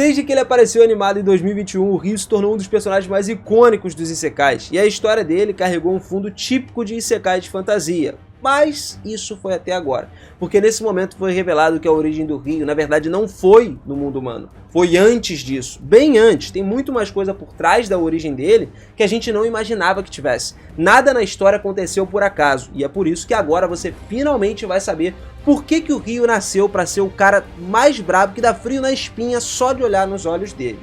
Desde que ele apareceu animado em 2021, o Ryu se tornou um dos personagens mais icônicos dos isekais, e a história dele carregou um fundo típico de isekai de fantasia. Mas isso foi até agora, porque nesse momento foi revelado que a origem do Ryu, na verdade, não foi no mundo humano. Foi antes disso, bem antes. Tem muito mais coisa por trás da origem dele que a gente não imaginava que tivesse. Nada na história aconteceu por acaso, e é por isso que agora você finalmente vai saber por que o Ryu nasceu para ser o cara mais brabo que dá frio na espinha só de olhar nos olhos dele.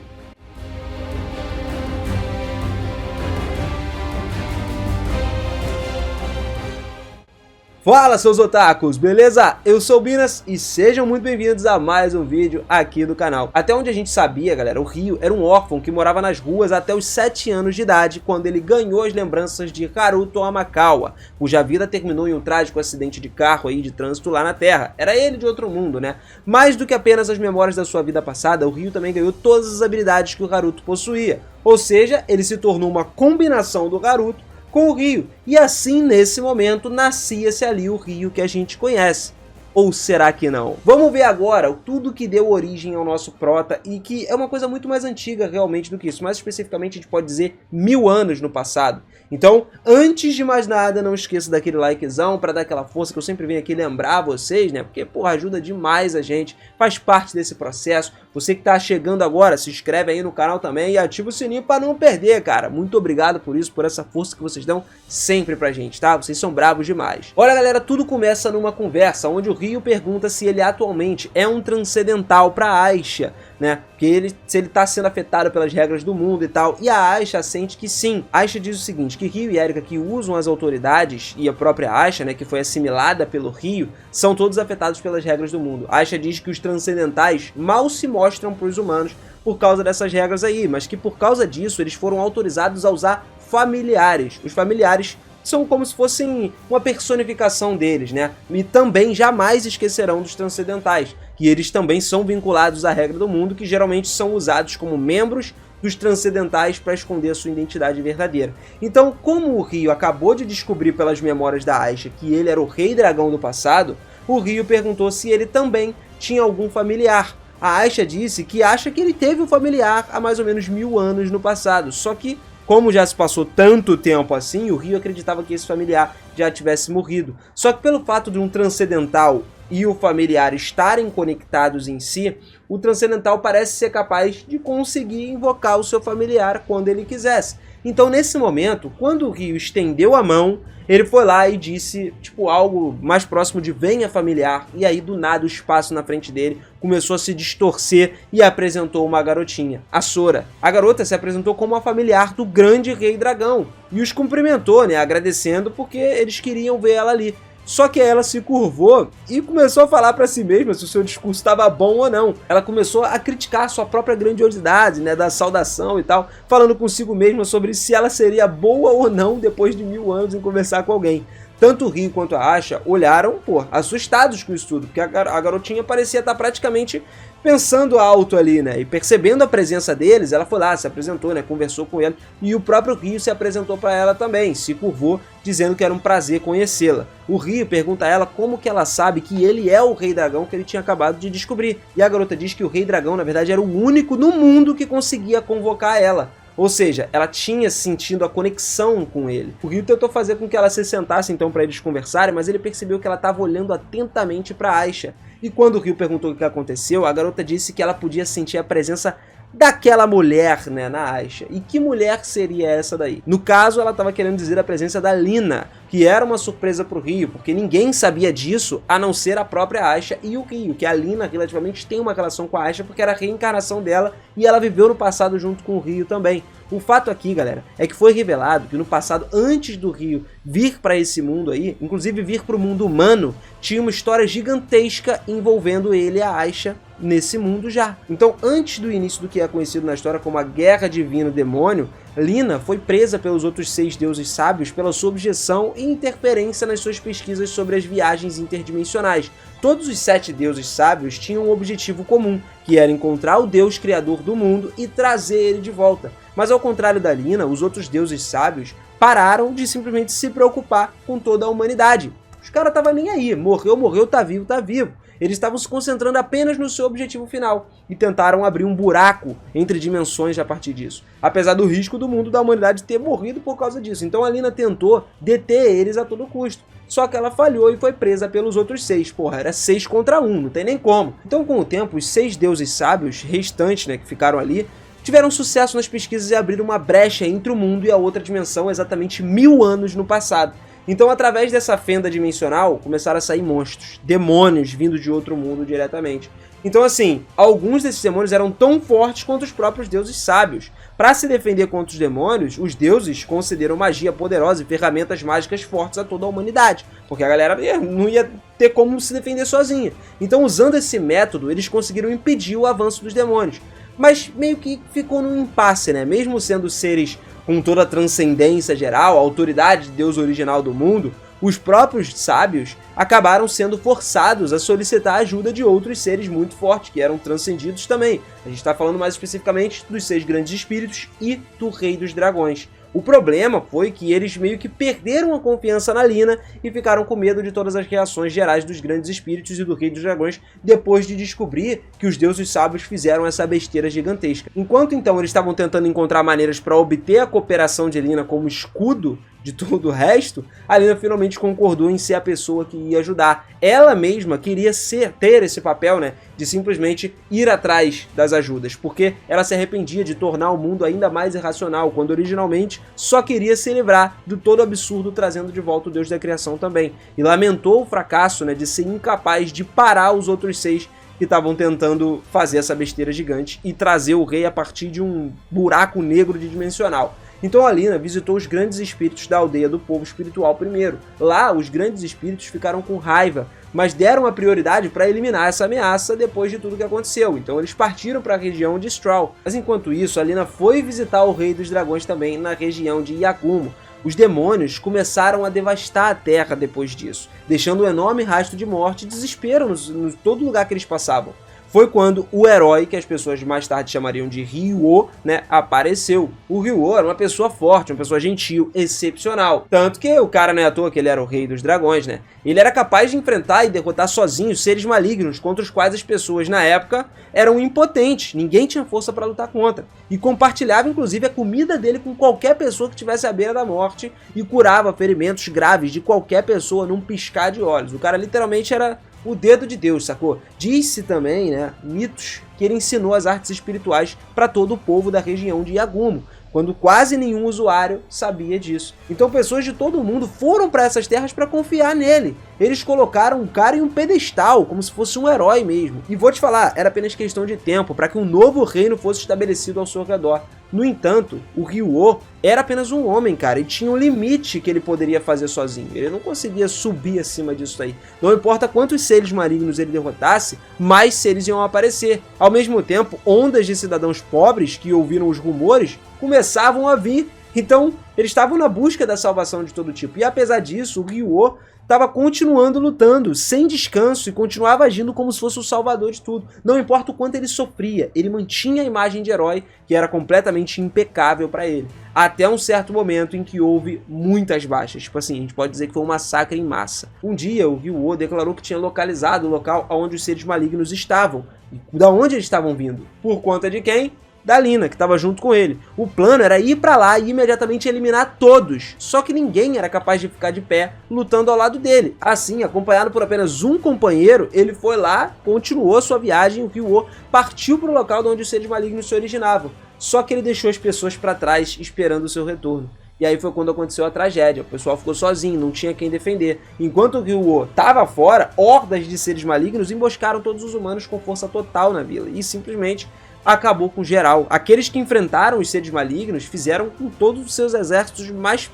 Fala, seus otakus, beleza? Eu sou o Binas e sejam muito bem-vindos a mais um vídeo aqui do canal. Até onde a gente sabia, galera, o Ryu era um órfão que morava nas ruas até os 7 anos de idade, quando ele ganhou as lembranças de Haruto Amakawa, cuja vida terminou em um trágico acidente de carro aí de trânsito lá na Terra. Era ele de outro mundo, né? Mais do que apenas as memórias da sua vida passada, o Ryu também ganhou todas as habilidades que o Haruto possuía. Ou seja, ele se tornou uma combinação do Haruto com o Ryu, e assim nesse momento nascia-se ali o Ryu que a gente conhece. Ou será que não? Vamos ver agora tudo que deu origem ao nosso prota, e que é uma coisa muito mais antiga realmente do que isso, mais especificamente a gente pode dizer 1000 anos no passado. Então, antes de mais nada, não esqueça daquele likezão para dar aquela força que eu sempre venho aqui lembrar vocês, né? Porque, porra, ajuda demais a gente, faz parte desse processo. Você que tá chegando agora, se inscreve aí no canal também e ativa o sininho para não perder, cara. Muito obrigado por isso, por essa força que vocês dão sempre pra gente, tá? Vocês são bravos demais. Olha, galera, tudo começa numa conversa onde o Ryu pergunta se ele atualmente é um transcendental pra Aisha, né? Porque se ele tá sendo afetado pelas regras do mundo e tal, e a Aisha sente que sim. Aisha diz o seguinte, que Ryu e Erika, que usam as autoridades, e a própria Aisha, né, que foi assimilada pelo Ryu, são todos afetados pelas regras do mundo. Aisha diz que os transcendentais mal se mostram pros humanos por causa dessas regras aí, mas que por causa disso eles foram autorizados a usar familiares. Os familiares são como se fossem uma personificação deles, né? E também jamais esquecerão dos transcendentais, que eles também são vinculados à regra do mundo, que geralmente são usados como membros dos transcendentais para esconder a sua identidade verdadeira. Então, como o Ryu acabou de descobrir pelas memórias da Aisha que ele era o Rei Dragão do passado, o Ryu perguntou se ele também tinha algum familiar. A Aisha disse que acha que ele teve um familiar há mais ou menos 1000 anos no passado, só que como já se passou tanto tempo assim, o Ryu acreditava que esse familiar já tivesse morrido. Só que pelo fato de um transcendental e o familiar estarem conectados em si, o transcendental parece ser capaz de conseguir invocar o seu familiar quando ele quisesse. Então nesse momento, quando o Ryu estendeu a mão, ele foi lá e disse, tipo, algo mais próximo de venha familiar, e aí do nada o espaço na frente dele começou a se distorcer e apresentou uma garotinha, a Sora. A garota se apresentou como a familiar do grande Rei Dragão e os cumprimentou, né, agradecendo porque eles queriam ver ela ali. Só que ela se curvou e começou a falar pra si mesma se o seu discurso estava bom ou não. Ela começou a criticar a sua própria grandiosidade, né, da saudação e tal, falando consigo mesma sobre se ela seria boa ou não depois de 1000 anos em conversar com alguém. Tanto o Ryu quanto a Aisha olharam, pô, assustados com isso tudo, porque a garotinha parecia estar praticamente pensando alto ali, né, e percebendo a presença deles, ela foi lá, se apresentou, né, conversou com ele, e o próprio Ryu se apresentou para ela também, se curvou, dizendo que era um prazer conhecê-la. O Ryu pergunta a ela como que ela sabe que ele é o Rei Dragão que ele tinha acabado de descobrir, e a garota diz que o Rei Dragão, na verdade, era o único no mundo que conseguia convocar ela. Ou seja, ela tinha sentido a conexão com ele. O Ryu tentou fazer com que ela se sentasse então para eles conversarem, mas ele percebeu que ela estava olhando atentamente para Aisha. E quando o Ryu perguntou o que aconteceu, a garota disse que ela podia sentir a presença daquela mulher, né, na Aisha. E que mulher seria essa daí? No caso, ela estava querendo dizer a presença da Lina, que era uma surpresa pro Ryu, porque ninguém sabia disso a não ser a própria Aisha e o Ryu, que a Lina relativamente tem uma relação com a Aisha porque era a reencarnação dela e ela viveu no passado junto com o Ryu também. O fato aqui, galera, é que foi revelado que no passado, antes do Ryu vir para esse mundo aí, inclusive vir para o mundo humano, tinha uma história gigantesca envolvendo ele e a Aisha nesse mundo já. Então, antes do início do que é conhecido na história como a Guerra Divino-Demônio, Lina foi presa pelos outros 6 deuses sábios pela sua objeção e interferência nas suas pesquisas sobre as viagens interdimensionais. Todos os 7 deuses sábios tinham um objetivo comum, que era encontrar o Deus criador do mundo e trazer ele de volta. Mas ao contrário da Lina, os outros deuses sábios pararam de simplesmente se preocupar com toda a humanidade. Os caras estavam nem aí, morreu, tá vivo, tá vivo. Eles estavam se concentrando apenas no seu objetivo final e tentaram abrir um buraco entre dimensões a partir disso, apesar do risco do mundo da humanidade ter morrido por causa disso. Então a Lina tentou deter eles a todo custo. Só que ela falhou e foi presa pelos outros 6. Porra, era 6 contra 1, não tem nem como. Então, com o tempo, os 6 deuses sábios restantes, né, que ficaram ali, tiveram sucesso nas pesquisas e abriram uma brecha entre o mundo e a outra dimensão exatamente 1000 anos no passado. Então, através dessa fenda dimensional, começaram a sair monstros, demônios vindo de outro mundo diretamente. Então, assim, alguns desses demônios eram tão fortes quanto os próprios deuses sábios. Para se defender contra os demônios, os deuses concederam magia poderosa e ferramentas mágicas fortes a toda a humanidade, porque a galera não ia ter como se defender sozinha. Então, usando esse método, eles conseguiram impedir o avanço dos demônios. Mas meio que ficou num impasse, né? Mesmo sendo seres com toda a transcendência geral, a autoridade de Deus original do mundo, os próprios sábios acabaram sendo forçados a solicitar a ajuda de outros seres muito fortes, que eram transcendidos também. A gente está falando mais especificamente dos 6 grandes espíritos e do Rei dos Dragões. O problema foi que eles meio que perderam a confiança na Lina e ficaram com medo de todas as reações gerais dos grandes espíritos e do Rei dos Dragões depois de descobrir que os deuses sábios fizeram essa besteira gigantesca. Enquanto então eles estavam tentando encontrar maneiras para obter a cooperação de Lina como escudo de todo o resto, a Lina finalmente concordou em ser a pessoa que ia ajudar. Ela mesma queria ter esse papel, né, de simplesmente ir atrás das ajudas, porque ela se arrependia de tornar o mundo ainda mais irracional, quando originalmente só queria se livrar do todo absurdo, trazendo de volta o Deus da criação também. E lamentou o fracasso, né, de ser incapaz de parar os outros 6 que estavam tentando fazer essa besteira gigante e trazer o rei a partir de um buraco negro dimensional. Então a Lina visitou os grandes espíritos da aldeia do povo espiritual primeiro. Lá, os grandes espíritos ficaram com raiva, mas deram a prioridade para eliminar essa ameaça depois de tudo que aconteceu. Então eles partiram para a região de Straw. Mas enquanto isso, a Lina foi visitar o Rei dos Dragões também na região de Yagumo. Os demônios começaram a devastar a Terra depois disso, deixando um enorme rastro de morte e desespero em todo lugar que eles passavam. Foi quando o herói, que as pessoas mais tarde chamariam de Ryuo, né, apareceu. O Ryuo era uma pessoa forte, uma pessoa gentil, excepcional. Tanto que o cara não é à toa que ele era o Rei dos Dragões, né? Ele era capaz de enfrentar e derrotar sozinho seres malignos contra os quais as pessoas na época eram impotentes. Ninguém tinha força para lutar contra. E compartilhava inclusive a comida dele com qualquer pessoa que estivesse à beira da morte e curava ferimentos graves de qualquer pessoa num piscar de olhos. O cara literalmente era o dedo de Deus, sacou? Diz-se também, né, mitos, que ele ensinou as artes espirituais para todo o povo da região de Yagumo, quando quase nenhum usuário sabia disso. Então pessoas de todo o mundo foram para essas terras para confiar nele. Eles colocaram o cara em um pedestal, como se fosse um herói mesmo. E vou te falar, era apenas questão de tempo para que um novo reino fosse estabelecido ao seu redor. No entanto, o Ryuo era apenas um homem, cara, e tinha um limite que ele poderia fazer sozinho. Ele não conseguia subir acima disso aí. Não importa quantos seres malignos ele derrotasse, mais seres iam aparecer. Ao mesmo tempo, ondas de cidadãos pobres que ouviram os rumores começavam a vir. Então, eles estavam na busca da salvação de todo tipo. E apesar disso, o Ryuo estava continuando lutando, sem descanso, e continuava agindo como se fosse o salvador de tudo. Não importa o quanto ele sofria, ele mantinha a imagem de herói, que era completamente impecável para ele. Até um certo momento em que houve muitas baixas. Tipo assim, a gente pode dizer que foi um massacre em massa. Um dia, o Ryuo declarou que tinha localizado o local onde os seres malignos estavam. E da onde eles estavam vindo? Por conta de quem? Da Lina, que estava junto com ele. O plano era ir para lá e imediatamente eliminar todos, só que ninguém era capaz de ficar de pé lutando ao lado dele. Assim, acompanhado por apenas um companheiro, ele foi lá, continuou sua viagem, o Ryuo partiu para o local de onde os seres malignos se originavam, só que ele deixou as pessoas para trás esperando o seu retorno. E aí foi quando aconteceu a tragédia, o pessoal ficou sozinho, não tinha quem defender. Enquanto o Ryuo estava fora, hordas de seres malignos emboscaram todos os humanos com força total na vila, e simplesmente acabou com geral. Aqueles que enfrentaram os seres malignos fizeram com todos os seus exércitos mais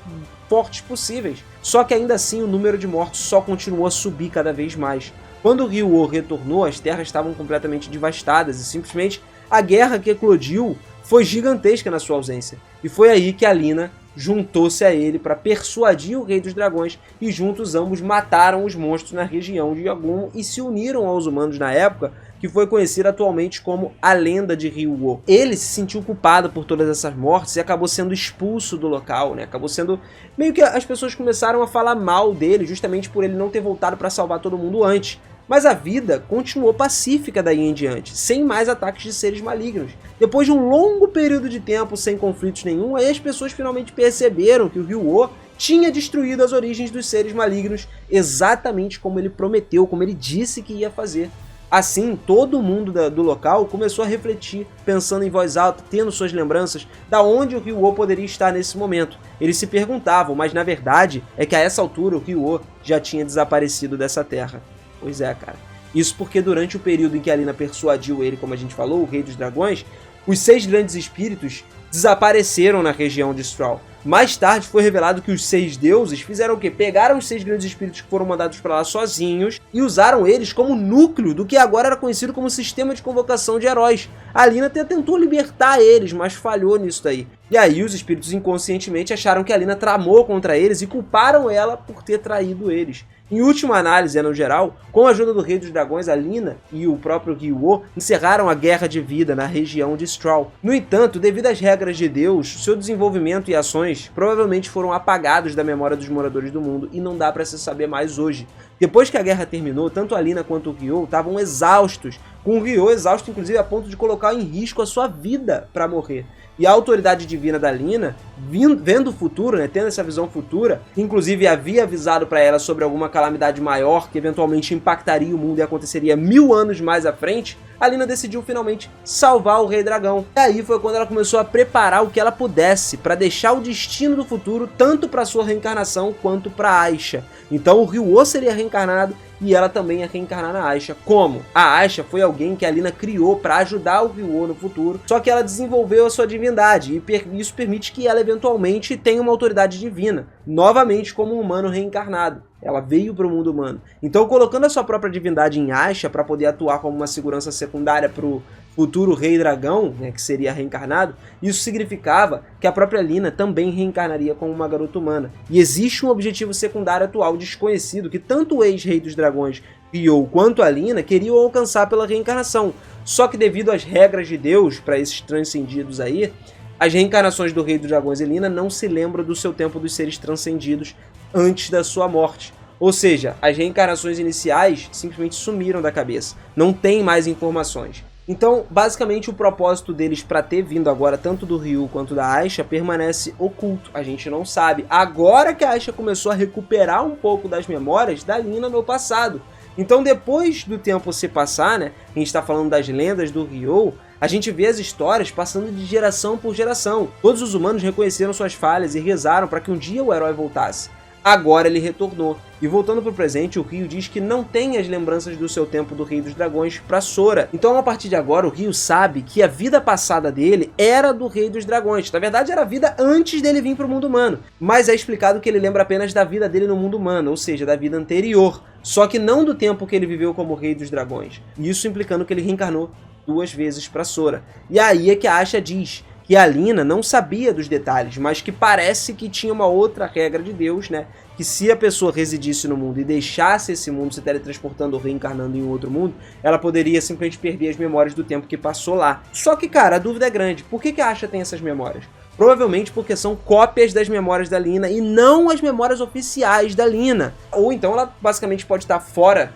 fortes possíveis. Só que ainda assim o número de mortos só continuou a subir cada vez mais. Quando o Ryuo retornou, as terras estavam completamente devastadas e simplesmente a guerra que eclodiu foi gigantesca na sua ausência. E foi aí que a Lina juntou-se a ele para persuadir o Rei dos Dragões e juntos ambos mataram os monstros na região de Yagumo e se uniram aos humanos na época, que foi conhecida atualmente como a Lenda de Ryuo. Ele se sentiu culpado por todas essas mortes e acabou sendo expulso do local, né? Acabou sendo... meio que as pessoas começaram a falar mal dele, justamente por ele não ter voltado para salvar todo mundo antes. Mas a vida continuou pacífica daí em diante, sem mais ataques de seres malignos. Depois de um longo período de tempo sem conflitos nenhum, aí as pessoas finalmente perceberam que o Ryu-Oh tinha destruído as origens dos seres malignos, exatamente como ele prometeu, como ele disse que ia fazer. Assim, todo mundo do local começou a refletir, pensando em voz alta, tendo suas lembranças, da onde o Ryu-Oh poderia estar nesse momento. Eles se perguntavam, mas na verdade é que a essa altura o Ryu-Oh já tinha desaparecido dessa terra. Pois é, cara. Isso porque durante o período em que a Lina persuadiu ele, como a gente falou, o Rei dos Dragões, os 6 grandes espíritos desapareceram na região de Straw. Mais tarde foi revelado que os 6 deuses fizeram o quê? Pegaram os 6 grandes espíritos que foram mandados para lá sozinhos e usaram eles como núcleo do que agora era conhecido como sistema de convocação de heróis. A Lina até tentou libertar eles, mas falhou nisso daí. E aí os espíritos inconscientemente acharam que a Lina tramou contra eles e culparam ela por ter traído eles. Em última análise, no geral, com a ajuda do Rei dos Dragões, a Lina e o próprio Ryu-Oh encerraram a Guerra de Vida na região de Straw. No entanto, devido às regras de Deus, seu desenvolvimento e ações provavelmente foram apagados da memória dos moradores do mundo e não dá para se saber mais hoje. Depois que a guerra terminou, tanto a Lina quanto o Ryu estavam exaustos, com o Ryu exausto inclusive a ponto de colocar em risco a sua vida para morrer. E a autoridade divina da Lina, vendo o futuro, né, tendo essa visão futura, inclusive havia avisado para ela sobre alguma calamidade maior que eventualmente impactaria o mundo e aconteceria 1000 anos mais à frente, a Lina decidiu finalmente salvar o Rei Dragão. E aí foi quando ela começou a preparar o que ela pudesse para deixar o destino do futuro tanto para sua reencarnação quanto para Aisha. Então o Ryu-Oh seria reencarnado e ela também ia reencarnar na Aisha. Como? A Aisha foi alguém que a Lina criou para ajudar o Ryu-Oh no futuro, só que ela desenvolveu a sua divindade e isso permite que ela eventualmente tenha uma autoridade divina, novamente como um humano reencarnado. Ela veio para o mundo humano. Então, colocando a sua própria divindade em Aisha para poder atuar como uma segurança secundária para o futuro Rei Dragão, né, que seria reencarnado, isso significava que a própria Lina também reencarnaria como uma garota humana. E existe um objetivo secundário atual desconhecido que tanto o ex-Rei dos Dragões, Ryu, quanto a Lina queriam alcançar pela reencarnação. Só que devido às regras de Deus para esses transcendidos aí, as reencarnações do Rei dos Dragões e Lina não se lembram do seu tempo dos seres transcendidos antes da sua morte. Ou seja, as reencarnações iniciais simplesmente sumiram da cabeça. Não tem mais informações. Então, basicamente, o propósito deles para ter vindo agora, tanto do Ryu quanto da Aisha, permanece oculto. A gente não sabe. Agora que a Aisha começou a recuperar um pouco das memórias da Lina no passado. Então, depois do tempo se passar, né, a gente está falando das lendas do Ryu, a gente vê as histórias passando de geração por geração. Todos os humanos reconheceram suas falhas e rezaram para que um dia o herói voltasse. Agora ele retornou. E voltando para o presente, o Ryu diz que não tem as lembranças do seu tempo do Rei dos Dragões para Sora. Então, a partir de agora, o Ryu sabe que a vida passada dele era do Rei dos Dragões. Na verdade, era a vida antes dele vir para o mundo humano. Mas é explicado que ele lembra apenas da vida dele no mundo humano, ou seja, da vida anterior. Só que não do tempo que ele viveu como Rei dos Dragões. Isso implicando que ele reencarnou 2 vezes para Sora. E aí é que a Aisha diz que a Lina não sabia dos detalhes, mas que parece que tinha uma outra regra de Deus, né? Que se a pessoa residisse no mundo e deixasse esse mundo se teletransportando ou reencarnando em um outro mundo, ela poderia simplesmente perder as memórias do tempo que passou lá. Só que, cara, a dúvida é grande. Por que a Aisha tem essas memórias? Provavelmente porque são cópias das memórias da Lina e não as memórias oficiais da Lina. Ou então ela basicamente pode estar fora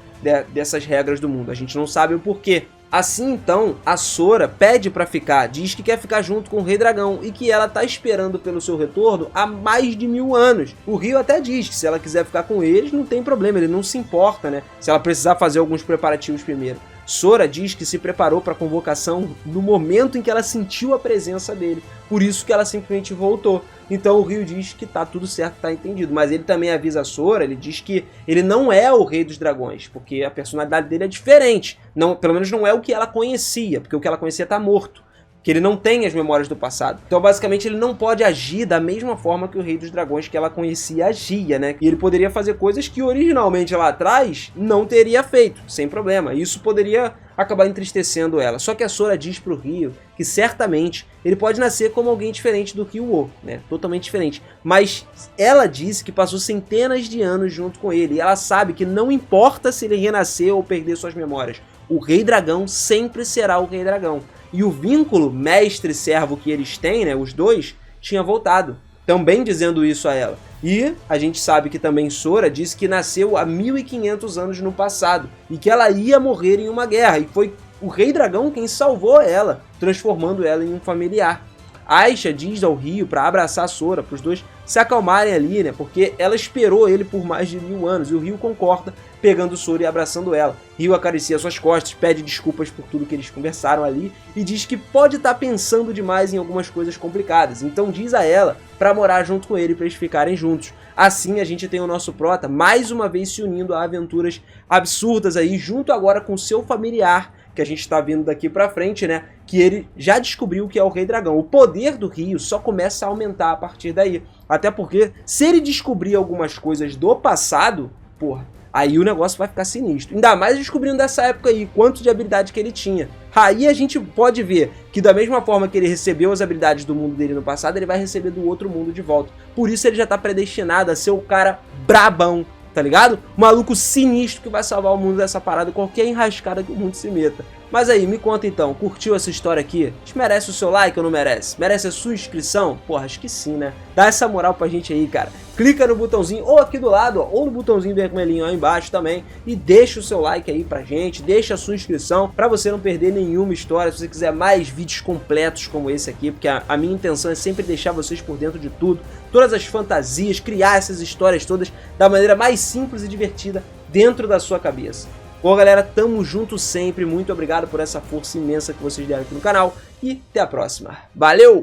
dessas regras do mundo. A gente não sabe o porquê. Assim então, a Sora pede pra ficar, diz que quer ficar junto com o Rei Dragão e que ela tá esperando pelo seu retorno há mais de 1000 anos. O Ryu até diz que se ela quiser ficar com eles, não tem problema, ele não se importa, né? Se ela precisar fazer alguns preparativos primeiro. Sora diz que se preparou para a convocação no momento em que ela sentiu a presença dele, por isso que ela simplesmente voltou. Então o Ryu diz que tá tudo certo, tá entendido, mas ele também avisa a Sora, ele diz que ele não é o Rei dos Dragões, porque a personalidade dele é diferente, não, pelo menos não é o que ela conhecia, porque o que ela conhecia tá morto. Que ele não tem as memórias do passado. Então, basicamente, ele não pode agir da mesma forma que o Rei dos Dragões que ela conhecia agia, né? E ele poderia fazer coisas que originalmente lá atrás não teria feito, sem problema. Isso poderia acabar entristecendo ela. Só que a Sora diz pro Ryu que certamente ele pode nascer como alguém diferente do Ryu-Oh, né? Totalmente diferente. Mas ela disse que passou centenas de anos junto com ele. E ela sabe que não importa se ele renascer ou perder suas memórias. O Rei Dragão sempre será o Rei Dragão. E o vínculo mestre-servo que eles têm, né, os dois, tinha voltado. também dizendo isso a ela. E a gente sabe que também Sora disse que nasceu há 1500 anos no passado e que ela ia morrer em uma guerra, e foi o Rei Dragão quem salvou ela, transformando ela em um familiar. Aisha diz ao Ryu para abraçar Sora, para os dois se acalmarem ali, né? Porque ela esperou ele por mais de 1000 anos, e o Ryu concorda, pegando Sora e abraçando ela. Ryu acaricia suas costas, pede desculpas por tudo que eles conversaram ali e diz que pode estar pensando demais em algumas coisas complicadas, então diz a ela para morar junto com ele, para eles ficarem juntos. Assim a gente tem o nosso prota mais uma vez se unindo a aventuras absurdas aí, junto agora com seu familiar, que a gente está vendo daqui pra frente, né, que ele já descobriu o que é o Rei Dragão. O poder do Ryu só começa a aumentar a partir daí, até porque se ele descobrir algumas coisas do passado, porra, aí o negócio vai ficar sinistro. Ainda mais descobrindo dessa época aí, quanto de habilidade que ele tinha. Aí a gente pode ver que da mesma forma que ele recebeu as habilidades do mundo dele no passado, ele vai receber do outro mundo de volta. Por isso ele já tá predestinado a ser o cara brabão, tá ligado? Maluco sinistro que vai salvar o mundo dessa parada, qualquer enrascada que o mundo se meta. Mas aí, me conta então, curtiu essa história aqui? Merece o seu like ou não merece? Merece a sua inscrição? Porra, acho que sim, né? Dá essa moral pra gente aí, cara. Clica no botãozinho, ou aqui do lado, ó, ou no botãozinho vermelhinho aí embaixo também, e deixa o seu like aí pra gente, deixa a sua inscrição, pra você não perder nenhuma história, se você quiser mais vídeos completos como esse aqui, porque a minha intenção é sempre deixar vocês por dentro de tudo, todas as fantasias, criar essas histórias todas da maneira mais simples e divertida dentro da sua cabeça. Bom, galera, tamo junto sempre, muito obrigado por essa força imensa que vocês deram aqui no canal e até a próxima. Valeu!